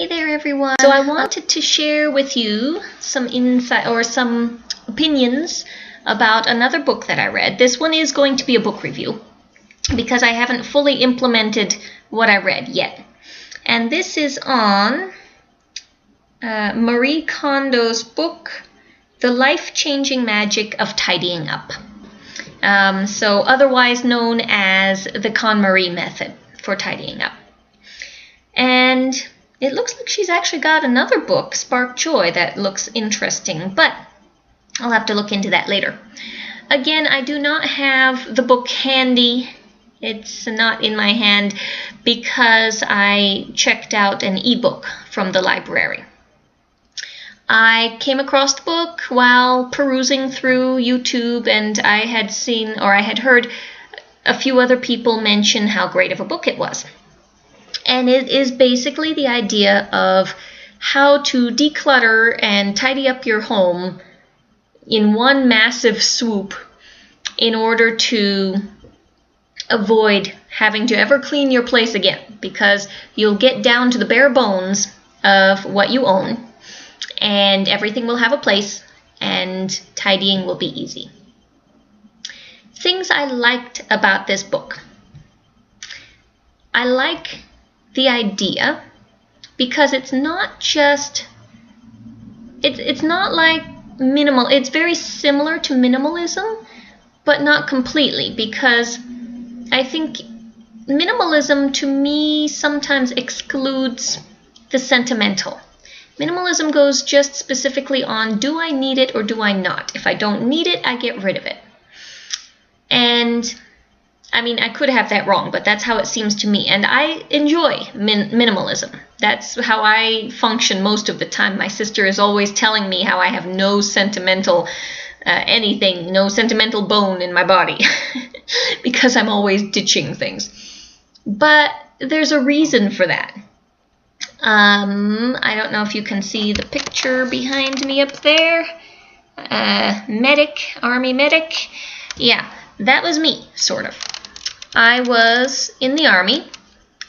Hey there everyone! So I wanted to share with you some insight or some opinions about another book that I read. This one is going to be a book review because I haven't fully implemented what I read yet. And this is on Marie Kondo's book, The Life-Changing Magic of Tidying Up. So otherwise known as the KonMarie Method for tidying up. And it looks like she's actually got another book, Spark Joy, that looks interesting, but I'll have to look into that later. Again, I do not have the book handy. It's not in my hand because I checked out an ebook from the library. I came across the book while perusing through YouTube, and I had heard a few other people mention how great of a book it was. And it is basically the idea of how to declutter and tidy up your home in one massive swoop in order to avoid having to ever clean your place again, because you'll get down to the bare bones of what you own and everything will have a place and tidying will be easy. Things I liked about this book. I like the idea because it's not just it's not like minimal. It's very similar to minimalism, but not completely, because I think minimalism to me sometimes excludes the sentimental. Minimalism goes just specifically on, do I need it or do I not? If I don't need it, I get rid of it. And I mean, I could have that wrong, but that's how it seems to me. And I enjoy minimalism. That's how I function most of the time. My sister is always telling me how I have no sentimental no sentimental bone in my body because I'm always ditching things. But there's a reason for that. I don't know if you can see the picture behind me up there. Army medic. Yeah, that was me, sort of. I was in the Army,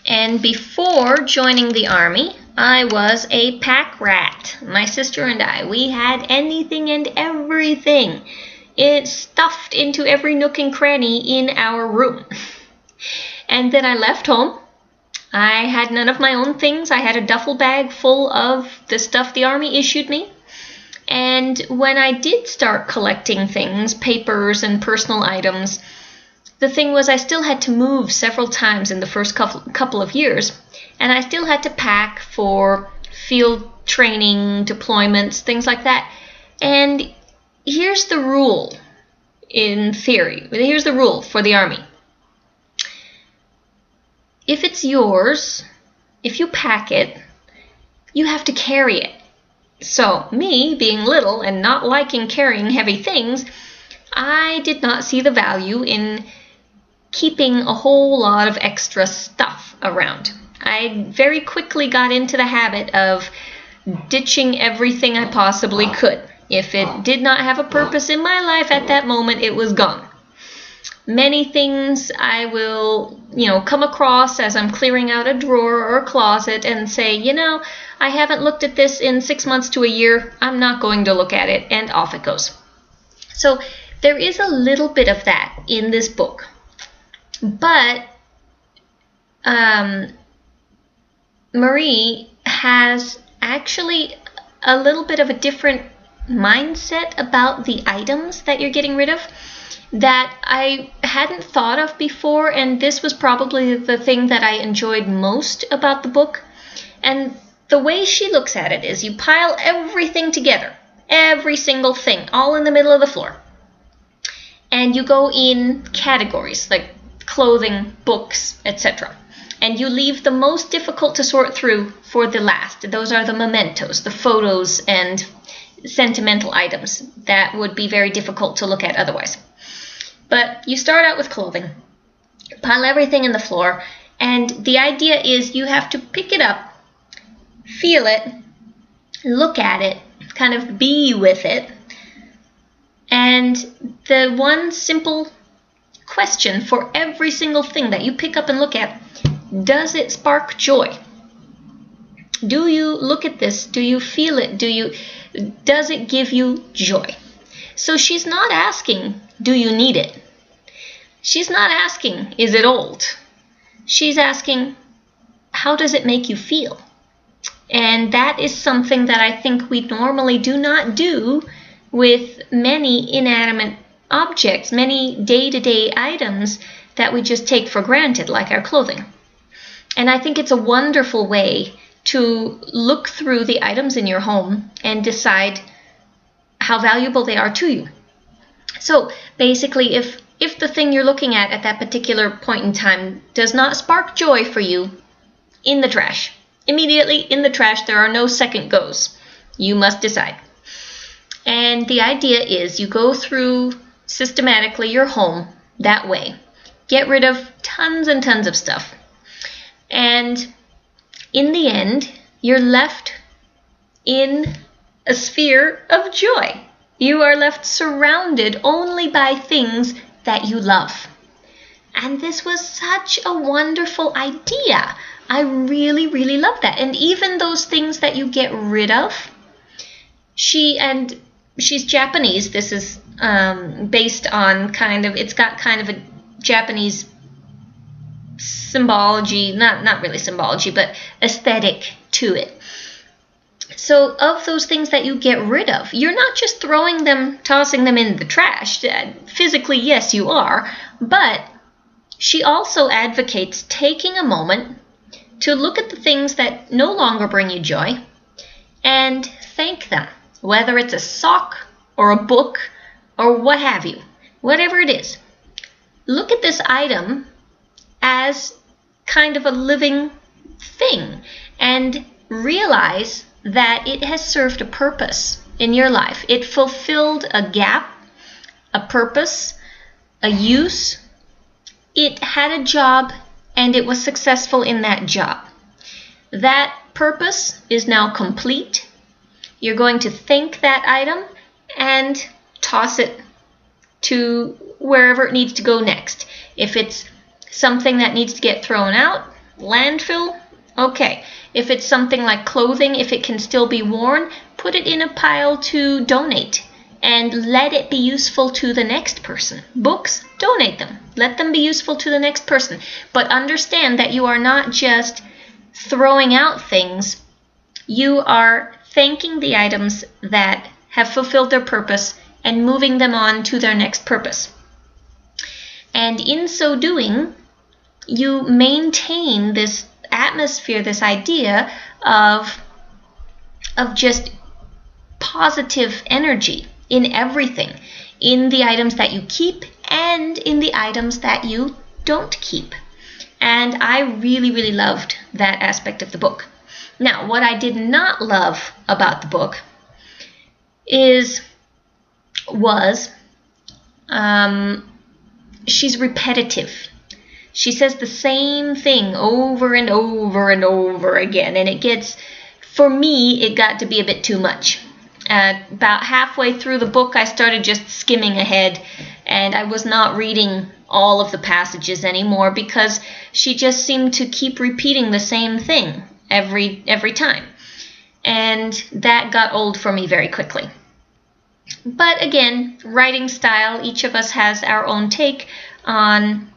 and before joining the Army, I was a pack rat. My sister and I, we had anything and everything. It's stuffed into every nook and cranny in our room. And then I left home. I had none of my own things. I had a duffel bag full of the stuff the Army issued me. And when I did start collecting things, papers and personal items, the thing was I still had to move several times in the first couple of years, and I still had to pack for field training, deployments, things like that. And here's the rule in theory. Here's the rule for the Army. If it's yours, if you pack it, you have to carry it. So me, being little and not liking carrying heavy things, I did not see the value in keeping a whole lot of extra stuff around. I very quickly got into the habit of ditching everything I possibly could. If it did not have a purpose in my life at that moment, it was gone. Many things I will, come across as I'm clearing out a drawer or a closet and say, I haven't looked at this in 6 months to a year. I'm not going to look at it, and off it goes. So there is a little bit of that in this book. But Marie has actually a little bit of a different mindset about the items that you're getting rid of that I hadn't thought of before, and this was probably the thing that I enjoyed most about the book. And the way she looks at it is you pile everything together, every single thing, all in the middle of the floor. And you go in categories, like clothing, books, etc. And you leave the most difficult to sort through for the last. Those are the mementos, the photos and sentimental items that would be very difficult to look at otherwise. But you start out with clothing, pile everything in the floor, and the idea is you have to pick it up, feel it, look at it, kind of be with it. And the one simple question for every single thing that you pick up and look at, does it spark joy? Do you look at this? Do you feel it? Does it give you joy? So she's not asking, do you need it? She's not asking, is it old? She's asking, how does it make you feel? And that is something that I think we normally do not do with many inanimate objects, many day-to-day items that we just take for granted, like our clothing. And I think it's a wonderful way to look through the items in your home and decide how valuable they are to you. So basically, if the thing you're looking at that particular point in time does not spark joy for you, in the trash. Immediately in the trash. There are no second goes. You must decide. And the idea is you go through systematically your home that way. Get rid of tons and tons of stuff. And in the end, you're left in a sphere of joy. You are left surrounded only by things that you love. And this was such a wonderful idea. I really, really love that. And even those things that you get rid of, she's Japanese. This is based on it's got kind of a Japanese symbology, not really symbology, but aesthetic to it. So of those things that you get rid of, you're not just throwing them, tossing them in the trash. Physically, yes, you are. But she also advocates taking a moment to look at the things that no longer bring you joy and thank them, whether it's a sock or a book or what have you, whatever it is. Look at this item as kind of a living thing and realize that it has served a purpose in your life. It fulfilled a gap, a purpose, a use. It had a job and it was successful in that job. That purpose is now complete. You're going to thank that item and toss it to wherever it needs to go next. If it's something that needs to get thrown out, landfill, okay. If it's something like clothing, if it can still be worn, put it in a pile to donate and let it be useful to the next person. Books, donate them. Let them be useful to the next person. But understand that you are not just throwing out things. You are thanking the items that have fulfilled their purpose and moving them on to their next purpose. And in so doing, you maintain this atmosphere, this idea of just positive energy in everything, in the items that you keep and in the items that you don't keep. And I really, really loved that aspect of the book. Now, what I did not love about the book was she's repetitive. She says the same thing over and over and over again, and for me, it got to be a bit too much. About halfway through the book, I started just skimming ahead, and I was not reading all of the passages anymore because she just seemed to keep repeating the same thing every time. And that got old for me very quickly. But again, writing style, each of us has our own take on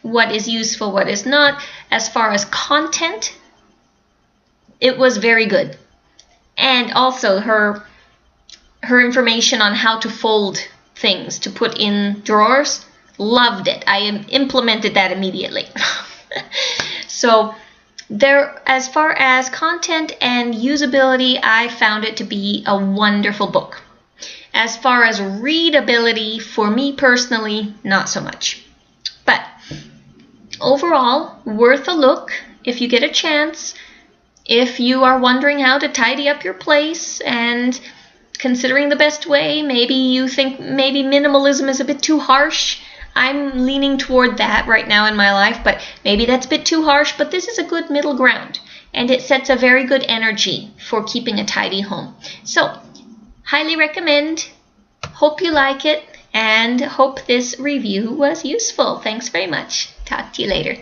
what is useful, what is not. As far as content, it was very good. And also her information on how to fold things to put in drawers, loved it. I implemented that immediately. So as far as content and usability, I found it to be a wonderful book. As far as readability, for me personally, not so much. But overall, worth a look if you get a chance. If you are wondering how to tidy up your place and considering the best way, maybe you think maybe minimalism is a bit too harsh. I'm leaning toward that right now in my life, but maybe that's a bit too harsh, but this is a good middle ground, and it sets a very good energy for keeping a tidy home. So, highly recommend. Hope you like it, and hope this review was useful. Thanks very much. Talk to you later.